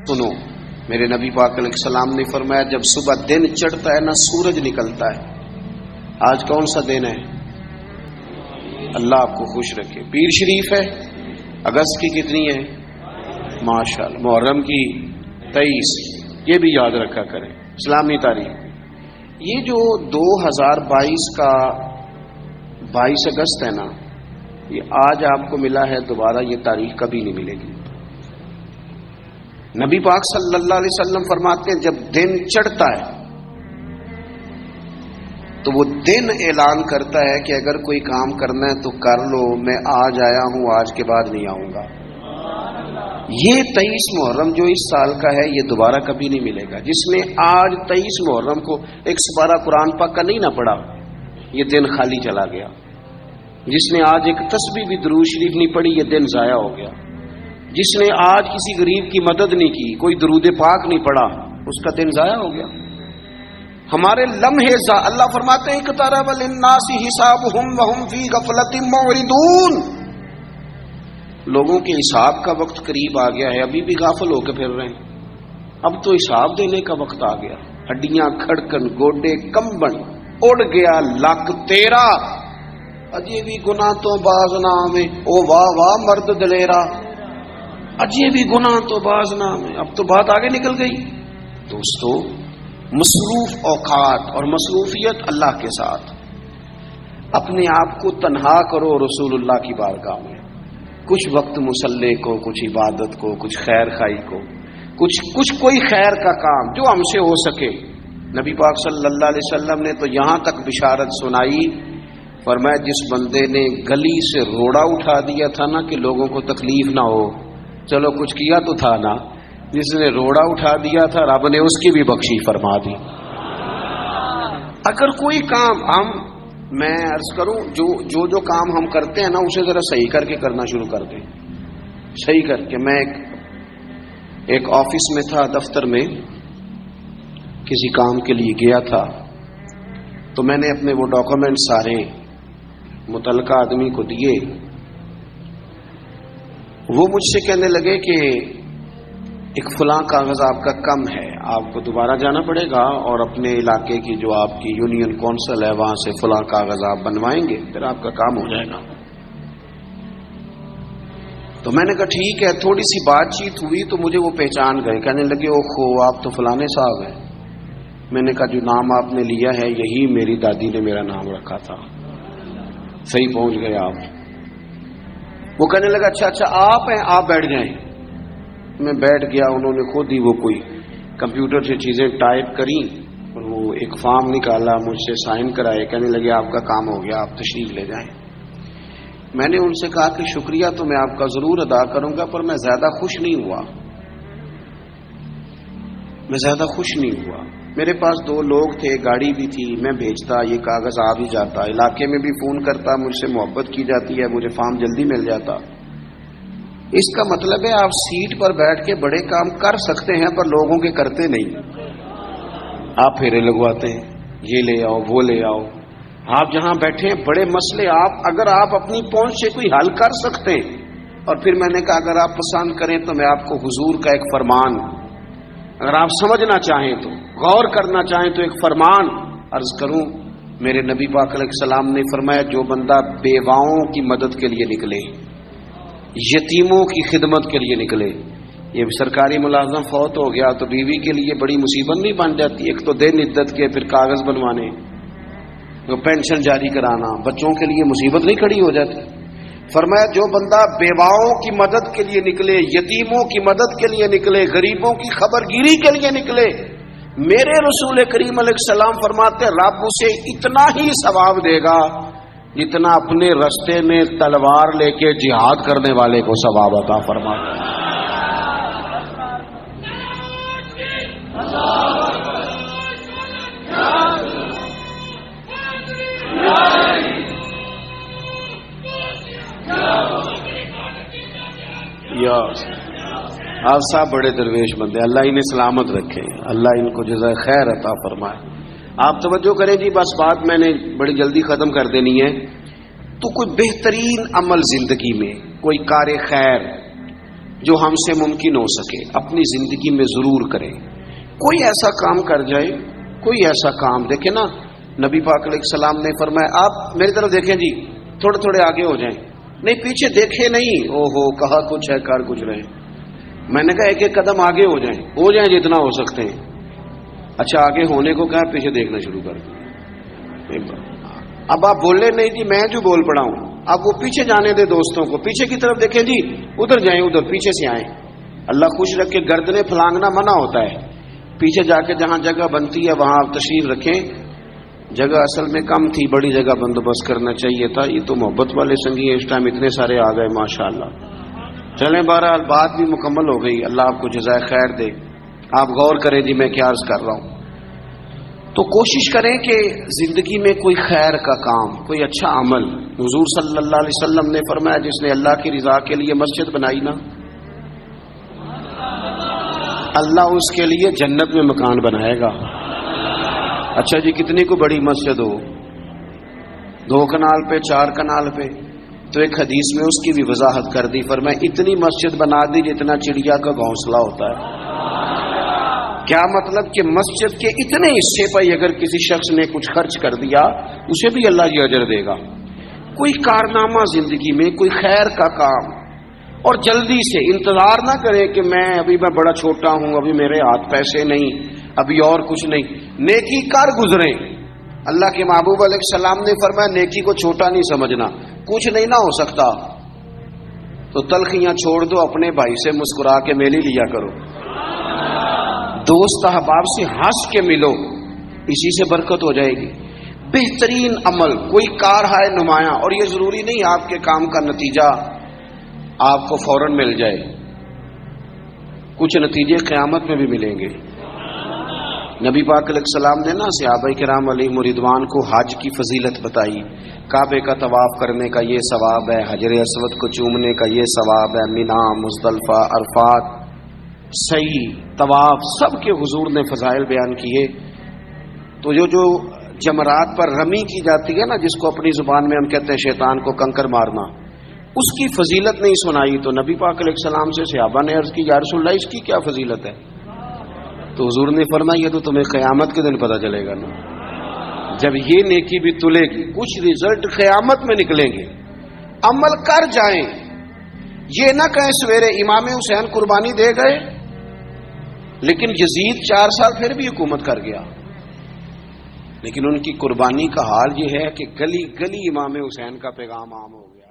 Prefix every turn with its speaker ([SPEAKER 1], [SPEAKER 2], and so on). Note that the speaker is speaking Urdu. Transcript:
[SPEAKER 1] سنو، میرے نبی پاک علیہ السلام نے فرمایا جب صبح دن چڑھتا ہے نا سورج نکلتا ہے. آج کون سا دن ہے؟ اللہ آپ کو خوش رکھے. پیر شریف ہے، اگست کی کتنی ہے؟ ماشاءاللہ. محرم کی 23. یہ بھی یاد رکھا کریں اسلامی تاریخ. یہ جو 2022 کا 22 اگست ہے نا، یہ آج آپ کو ملا ہے، دوبارہ یہ تاریخ کبھی نہیں ملے گی. نبی پاک صلی اللہ علیہ وسلم فرماتے ہیں جب دن چڑھتا ہے تو وہ دن اعلان کرتا ہے کہ اگر کوئی کام کرنا ہے تو کر لو، میں آج آیا ہوں، آج کے بعد نہیں آؤں گا. یہ 23 محرم جو اس سال کا ہے یہ دوبارہ کبھی نہیں ملے گا. جس نے آج 23 محرم کو ایک سپارہ قرآن پاک کا نہیں نہ پڑھا، یہ دن خالی چلا گیا. جس نے آج ایک تسبیح بھی درود شریف نہیں پڑھی، یہ دن ضائع ہو گیا. جس نے آج کسی غریب کی مدد نہیں کی، کوئی درود پاک نہیں پڑھا، اس کا دن ضائع ہو گیا. ہمارے لمحے اللہ فرماتے ہیں اقترب للناس حسابهم وهم فی غفلۃ معرضون. لوگوں کے حساب کا وقت قریب آ گیا ہے، ابھی بھی غافل ہو کے پھر رہے ہیں. اب تو حساب دینے کا وقت آ گیا. ہڈیاں کھڑکن، گوڈے کمبن، اڑ گیا لک تیرا، اجے بھی گناہ تو باز نام ہے. او واہ واہ مرد دلیرا، اجے بھی گناہ تو باز نام ہے. اب تو بات آگے نکل گئی. دوستو، مصروف اوقات اور مصروفیت اللہ کے ساتھ اپنے آپ کو تنہا کرو رسول اللہ کی بارگاہ میں. کچھ وقت مصلی کو، کچھ عبادت کو، کچھ خیر خائی کو، کچھ کوئی خیر کا کام جو ہم سے ہو سکے. نبی پاک صلی اللہ علیہ وسلم نے تو یہاں تک بشارت سنائی، فرمایا جس بندے نے گلی سے روڑا اٹھا دیا تھا نا کہ لوگوں کو تکلیف نہ ہو، چلو کچھ کیا تو تھا نا، جس نے روڑا اٹھا دیا تھا رب نے اس کی بھی بخشی فرما دی. اگر کوئی کام میں عرض کروں جو کام ہم کرتے ہیں نا اسے ذرا صحیح کر کے کرنا شروع کر دیں. صحیح کر کے. میں ایک آفس میں تھا، دفتر میں کسی کام کے لیے گیا تھا، تو میں نے اپنے وہ ڈاکومنٹ سارے متعلقہ آدمی کو دیے. وہ مجھ سے کہنے لگے کہ ایک فلاں کاغذ آپ کا کم ہے، آپ کو دوبارہ جانا پڑے گا اور اپنے علاقے کی جو آپ کی یونین کونسل ہے وہاں سے فلاں کاغذ آپ بنوائیں گے، پھر آپ کا کام ہو جائے گا. تو میں نے کہا ٹھیک ہے. تھوڑی سی بات چیت ہوئی تو مجھے وہ پہچان گئے، کہنے لگے اوہو آپ تو فلانے صاحب ہیں. میں نے کہا جو نام آپ نے لیا ہے یہی میری دادی نے میرا نام رکھا تھا. صحیح پہنچ گئے آپ. وہ کہنے لگا اچھا آپ ہیں، آپ بیٹھ جائیں. میں بیٹھ گیا. انہوں نے خود ہی وہ کوئی کمپیوٹر سے چیزیں ٹائپ کریں اور وہ ایک فارم نکالا، مجھ سے سائن کرائے. کہنے لگے آپ کا کام ہو گیا، آپ تشریف لے جائیں. میں نے ان سے کہا کہ شکریہ تو میں آپ کا ضرور ادا کروں گا، پر میں زیادہ خوش نہیں ہوا. میرے پاس 2 لوگ تھے، گاڑی بھی تھی، میں بھیجتا، یہ کاغذ آ بھی جاتا، علاقے میں بھی فون کرتا، مجھ سے محبت کی جاتی ہے، مجھے فارم جلدی مل جاتا. اس کا مطلب ہے آپ سیٹ پر بیٹھ کے بڑے کام کر سکتے ہیں پر لوگوں کے کرتے نہیں. آپ پھیرے لگواتے ہیں، یہ لے آؤ وہ لے آؤ. آپ جہاں بیٹھے ہیں بڑے مسئلے اگر آپ اپنی پہنچ سے کوئی حل کر سکتے ہیں. اور پھر میں نے کہا اگر آپ پسند کریں تو میں آپ کو حضور کا ایک فرمان، اگر آپ سمجھنا چاہیں تو، غور کرنا چاہیں تو ایک فرمان عرض کروں. میرے نبی پاک علیہ السلام نے فرمایا جو بندہ بیواؤں کی مدد کے لیے نکلے، یتیموں کی خدمت کے لیے نکلے. یہ سرکاری ملازم فوت ہو گیا تو بیوی کے لیے بڑی مصیبت نہیں بن جاتی؟ ایک تو دن عدت کے، پھر کاغذ بنوانے، پینشن جاری کرانا، بچوں کے لیے مصیبت نہیں کھڑی ہو جاتی. فرمایا جو بندہ بیواؤں کی مدد کے لیے نکلے، یتیموں کی مدد کے لیے نکلے، غریبوں کی خبرگیری کے لیے نکلے، میرے رسول کریم علیہ السلام فرماتے رب اسے اتنا ہی ثواب دے گا جتنا اپنے رستے میں تلوار لے کے جہاد کرنے والے کو ثواب عطا فرماتا ہے. آپ صاحب بڑے درویش بندے، اللہ انہیں سلامت رکھے، اللہ ان کو جزائے خیر عطا فرمائے. آپ توجہ کریں جی، بس بات میں نے بڑی جلدی ختم کر دینی ہے. تو کوئی بہترین عمل زندگی میں، کوئی کار خیر، جو ہم سے ممکن ہو سکے اپنی زندگی میں ضرور کریں. کوئی ایسا کام کر جائے، کوئی ایسا کام دیکھیں نا، نبی پاک علیہ السلام نے فرمایا آپ میری طرف دیکھیں جی، تھوڑے تھوڑے آگے ہو جائیں. نہیں پیچھے دیکھے نہیں، او ہو کہا کچھ ہے کر کچھ رہے. میں نے کہا ایک ایک قدم آگے ہو جائیں جتنا ہو سکتے ہیں. اچھا آگے ہونے کو کہا پیچھے دیکھنا شروع کر دیں. اب آپ بولے نہیں جی میں جو بول پڑا ہوں، اب وہ پیچھے جانے دے دوستوں کو، پیچھے کی طرف دیکھیں جی، ادھر جائیں ادھر پیچھے سے آئیں. اللہ خوش رکھے، گردنے پھلانگنا منع ہوتا ہے. پیچھے جا کے جہاں جگہ بنتی ہے وہاں آپ تشریف رکھیں. جگہ اصل میں کم تھی، بڑی جگہ بندوبست کرنا چاہیے تھا. یہ تو محبت والے سنگی ہیں، اس ٹائم اتنے سارے آ گئے ماشاءاللہ. چلیں بہرحال بات بھی مکمل ہو گئی، اللہ آپ کو جزائے خیر دے. آپ غور کریں جی میں کیا عرض کر رہا ہوں. تو کوشش کریں کہ زندگی میں کوئی خیر کا کام، کوئی اچھا عمل. حضور صلی اللہ علیہ وسلم نے فرمایا جس نے اللہ کی رضا کے لیے مسجد بنائی نا، اللہ اس کے لیے جنت میں مکان بنائے گا. اچھا جی کتنی کو بڑی مسجد ہو، 2 کنال پہ 4 کنال پہ، تو ایک حدیث میں اس کی بھی وضاحت کر دی. فرمایا اتنی مسجد بنا دی جتنا چڑیا کا گھونسلہ ہوتا ہے. کیا مطلب کہ مسجد کے اتنے حصے پر اگر کسی شخص نے کچھ خرچ کر دیا اسے بھی اللہ یہ اجر دے گا. کوئی کارنامہ زندگی میں، کوئی خیر کا کام، اور جلدی سے انتظار نہ کریں کہ میں بڑا چھوٹا ہوں، ابھی میرے ہاتھ پیسے نہیں، ابھی اور کچھ نہیں. نیکی کر گزریں. اللہ کے محبوب علیہ السلام نے فرمایا نیکی کو چھوٹا نہیں سمجھنا. کچھ نہیں نہ ہو سکتا تو تلخیاں چھوڑ دو، اپنے بھائی سے مسکرا کے میلی لیا کرو، دوست احباب سے ہنس کے ملو، اسی سے برکت ہو جائے گی. بہترین عمل کوئی کار ہے نمایاں، اور یہ ضروری نہیں آپ کے کام کا نتیجہ آپ کو فوراً مل جائے، کچھ نتیجے قیامت میں بھی ملیں گے. نبی پاک علیہ السلام نے نا صحابہ کرام علیہم رضوان کو حج کی فضیلت بتائی. کعبے کا طواف کرنے کا یہ ثواب ہے، حجر اسود کو چومنے کا یہ ثواب ہے، مینا، مزدلفہ، عرفات، سعی، طواف، سب کے حضور نے فضائل بیان کیے. تو جو جمرات پر رمی کی جاتی ہے نا، جس کو اپنی زبان میں ہم کہتے ہیں شیطان کو کنکر مارنا، اس کی فضیلت نہیں سنائی. تو نبی پاک علیہ السلام سے صحابہ نے عرض کی یا رسول اللہ اس کی کیا فضیلت ہے؟ تو حضور نے فرمایا یہ تو تمہیں قیامت کے دن پتہ چلے گا نا، جب یہ نیکی بھی تلے گی، کچھ رزلٹ قیامت میں نکلیں گے. عمل کر جائیں، یہ نہ کہیں سویرے امام حسین قربانی دے گئے لیکن یزید 4 سال پھر بھی حکومت کر گیا، لیکن ان کی قربانی کا حال یہ ہے کہ گلی گلی امام حسین کا پیغام عام ہو گیا.